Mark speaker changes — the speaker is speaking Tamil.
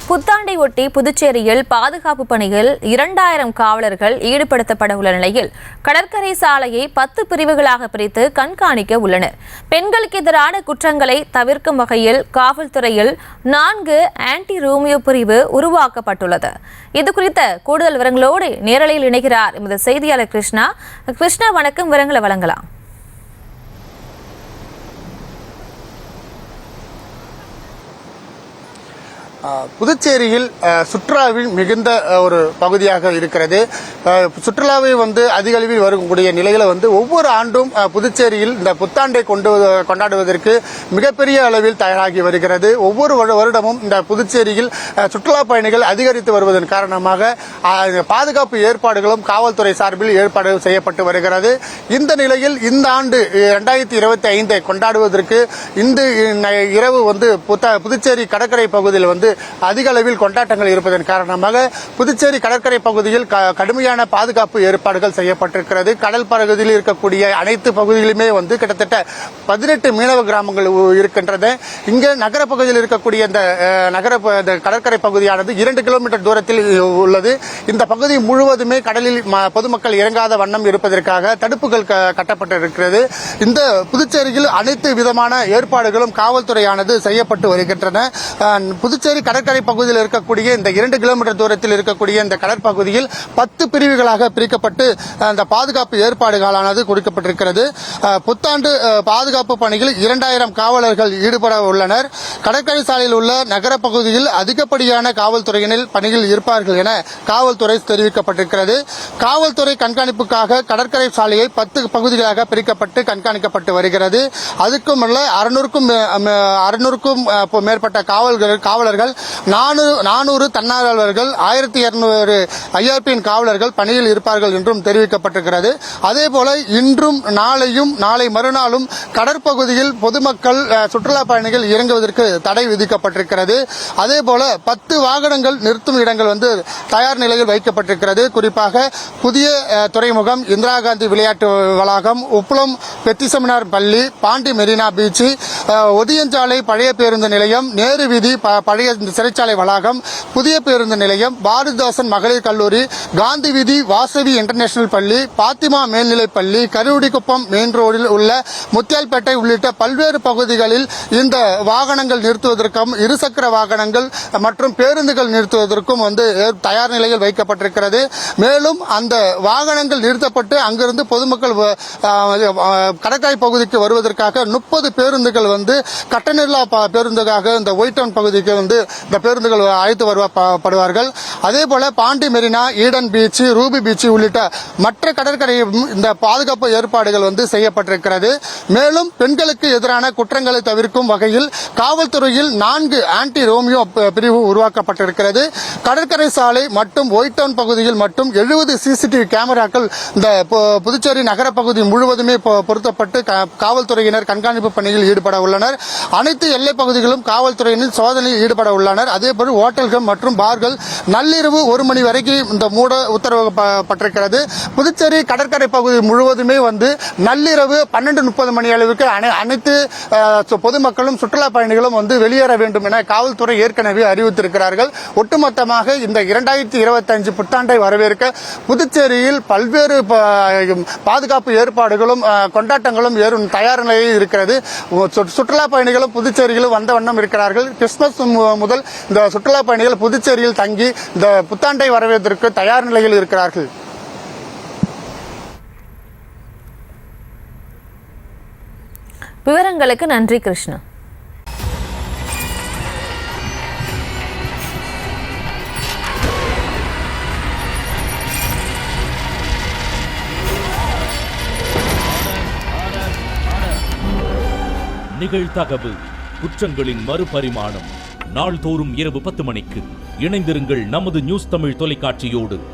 Speaker 1: புத்தாண்டை ஒட்டி புதுச்சேரியில் பாதுகாப்பு பணியில் 2000 காவலர்கள் ஈடுபடுத்தப்பட உள்ள நிலையில் கடற்கரை சாலையை 10 பிரிவுகளாக பிரித்து கண்காணிக்க உள்ளனர். பெண்களுக்கு எதிரான குற்றங்களை தவிர்க்கும் வகையில் காவல்துறையில் 4 ஆன்டி ரோமியோ பிரிவு உருவாக்கப்பட்டுள்ளது. இதுகுறித்த கூடுதல் விவரங்களோடு நேரலையில் இணைகிறார் எமது செய்தியாளர் கிருஷ்ணா. வணக்கம், விவரங்களை வழங்கலாம்.
Speaker 2: புதுச்சேரியில் சுற்றுலாவில் மிகுந்த ஒரு பகுதியாக இருக்கிறது. சுற்றுலாவை அதிக அளவில் வரக்கூடிய நிலையில ஒவ்வொரு ஆண்டும் புதுச்சேரியில் இந்த புத்தாண்டை கொண்டாடுவதற்கு மிகப்பெரிய அளவில் தயாராகி வருகிறது. ஒவ்வொரு வருடமும் இந்த புதுச்சேரியில் சுற்றுலா பயணிகள் அதிகரித்து வருவதன் காரணமாக பாதுகாப்பு ஏற்பாடுகளும் காவல்துறை சார்பில் ஏற்பாடு செய்யப்பட்டு வருகிறது. இந்த நிலையில் இந்த ஆண்டு 2025 கொண்டாடுவதற்கு இந்த இரவு புதுச்சேரி கடற்கரை பகுதியில் அதிக அளவில் கொண்டாட்டங்கள் இருப்பதன் காரணமாக புதுச்சேரி கடற்கரை பகுதியில் கடுமையான பாதுகாப்பு ஏற்பாடுகள் செய்யப்பட்டிருக்கிறது. கடல் பகுதியில் இருக்கக்கூடிய அனைத்து பகுதியிலுமே கிட்டத்தட்ட 18 மீனவ கிராமங்கள் இருக்கின்றன. இங்க நகர பகுதியில் இருக்கக்கூடிய இந்த கடற்கரை பகுதியானது 2 கிலோமீட்டர் தூரத்தில் உள்ளது. இந்த பகுதி முழுவதுமே கடலில் பொதுமக்கள் இறங்காத வண்ணம் இருப்பதற்காக தடுப்புகள் கட்டப்பட்டிருக்கிறது. இந்த புதுச்சேரியில் அனைத்து விதமான ஏற்பாடுகளும் காவல்துறையானது செய்யப்பட்டு வருகின்றன. புதுச்சேரி கடற்கரை பகுதியில் இருக்கக்கூடிய இந்த 2 கிலோமீட்டர் தூரத்தில் இருக்கக்கூடிய இந்த கடற்பகுதியில் 10 பிரிவுகளாக பிரிக்கப்பட்டு அந்த பாதுகாப்பு ஏற்பாடுகளானது குறிக்கப்பட்டிருக்கிறது. புத்தாண்டு பாதுகாப்பு பணியில் 2000 காவலர்கள் ஈடுபட உள்ளனர். கடற்கரை சாலையில் உள்ள நகர பகுதியில் அதிகப்படியான காவல்துறையினர் பணியில் இருப்பார்கள் என காவல்துறை தெரிவிக்கப்பட்டிருக்கிறது. காவல்துறை கண்காணிப்புக்காக கடற்கரை சாலையை 10 பகுதிகளாக பிரிக்கப்பட்டு கண்காணிக்கப்பட்டு வருகிறது. அதுக்கும் 600க்கும் மேற்பட்ட காவலர்கள் 400 தன்னார்வலர்கள் 1200 ஐஆர்பியின் காவலர்கள் பணியில் இருப்பார்கள் என்றும் தெரிவிக்கப்பட்டிருக்கிறது. அதேபோல இன்றும் நாளை மறுநாளும் கடற்பகுதியில் பொதுமக்கள் சுற்றுலா பயணிகள் இறங்குவதற்கு தடை விதிக்கப்பட்டிருக்கிறது. அதேபோல 10 வாகனங்கள் நிறுத்தும் இடங்கள் தயார் நிலையில் வைக்கப்பட்டிருக்கிறது. குறிப்பாக புதிய துறைமுகம், இந்திரா காந்தி விளையாட்டு வளாகம், உப்புளம் பெத்திசமினார் பள்ளி, பாண்டி மெரினா பீச், ஒதியஞ்சாலை பழைய பேருந்து நிலையம், நேரு வீதி பழைய சிறைச்சாலை வளாகம், புதிய பேருந்து நிலையம், பாரதிதாசன் மகளிர் கல்லூரி, காந்தி வீதி, வாசவி இன்டர்நேஷனல் பள்ளி, பாத்திமா மேல்நிலைப் பள்ளி, கருவடிக்குப்பம் மெயின் ரோடில் உள்ள முத்தியால்பேட்டை உள்ளிட்ட பல்வேறு பகுதிகளில் இந்த வாகனங்கள் நிறுத்துவதற்கும் இருசக்கர வாகனங்கள் மற்றும் பேருந்துகள் நிறுத்துவதற்கும் தயார் நிலையில் வைக்கப்பட்டிருக்கிறது. மேலும் அந்த வாகனங்கள் நிறுத்தப்பட்டு அங்கிருந்து பொதுமக்கள் கடற்கரை பகுதிக்கு வருவதற்காக 30 பேருந்துகள் கட்டணமில்லா பேருந்துக்காக இந்த ஒயிட் டவுன் பகுதிக்கு இந்த பேருந்துகள் அழைத்து வருவார்கள். அதேபோல பாண்டி மெரினா, ஈடன் பீச், ரூபி பீச் உள்ளிட்ட மற்ற கடற்கரையும் இந்த பாதுகாப்பு ஏற்பாடுகள் செய்யப்பட்டிருக்கிறது. மேலும் பெண்களுக்கு எதிரான குற்றங்களை தவிர்க்கும் வகையில் காவல்துறையில் 4 ஆன்டி ரோமியோ பிரிவு உருவாக்கப்பட்டிருக்கிறது. கடற்கரை சாலை மற்றும் ஒயிட் டவுன் பகுதியில் மட்டும் 70 சிசிடிவி கேமராக்கள் இந்த புதுச்சேரி நகர பகுதி முழுவதுமே பொருத்தப்பட்டு காவல்துறையினர் கண்காணிப்பு பணியில் ஈடுபட உள்ளனர். அனைத்து எல்லைப் பகுதிகளும் காவல்துறையினர் சோதனையில் ஈடுபட உள்ளனர். அதேபோல் ஹோட்டல்கள் மற்றும் பார்கள் நள்ளிரவு 1 மணி வரைக்கும் இந்த மூட உத்தரவிடப்பட்டிருக்கிறது. புதுச்சேரி கடற்கரை பகுதி முழுவதுமே நள்ளிரவு 12:30 மணி அளவுக்கு அனைத்து பொதுமக்களும் சுற்றுலா பயணிகளும் வெளியேற வேண்டும் என காவல்துறை ஏற்கனவே அறிவித்திருக்கிறார்கள். ஒட்டுமொத்தமாக இந்த 2025 புத்தாண்டை வரவேற்க புதுச்சேரியில் பல்வேறு பாதுகாப்பு ஏற்பாடுகளும் கொண்டாட்டங்களும் தயார் நிலையில் இருக்கிறது. சுற்றுலா பயணிகளும் புதுச்சேரியிலும் வந்த வண்ணம் இருக்கிறார்கள். கிறிஸ்துமஸ் முதல் இந்த சுற்றுலா பயணிகள் புதுச்சேரியில் தங்கி இந்த புத்தாண்டை வரவேற்பதற்கு தயார் நிலையில் இருக்கிறார்கள்.
Speaker 1: விவரங்களுக்கு நன்றி கிருஷ்ணா.
Speaker 3: நிகழ்தகவு குற்றங்களின் மறுபரிமாணம் நாள்தோறும் இரவு 10 மணிக்கு இணைந்திருங்கள் நமது நியூஸ் தமிழ் தொலைக்காட்சியோடு.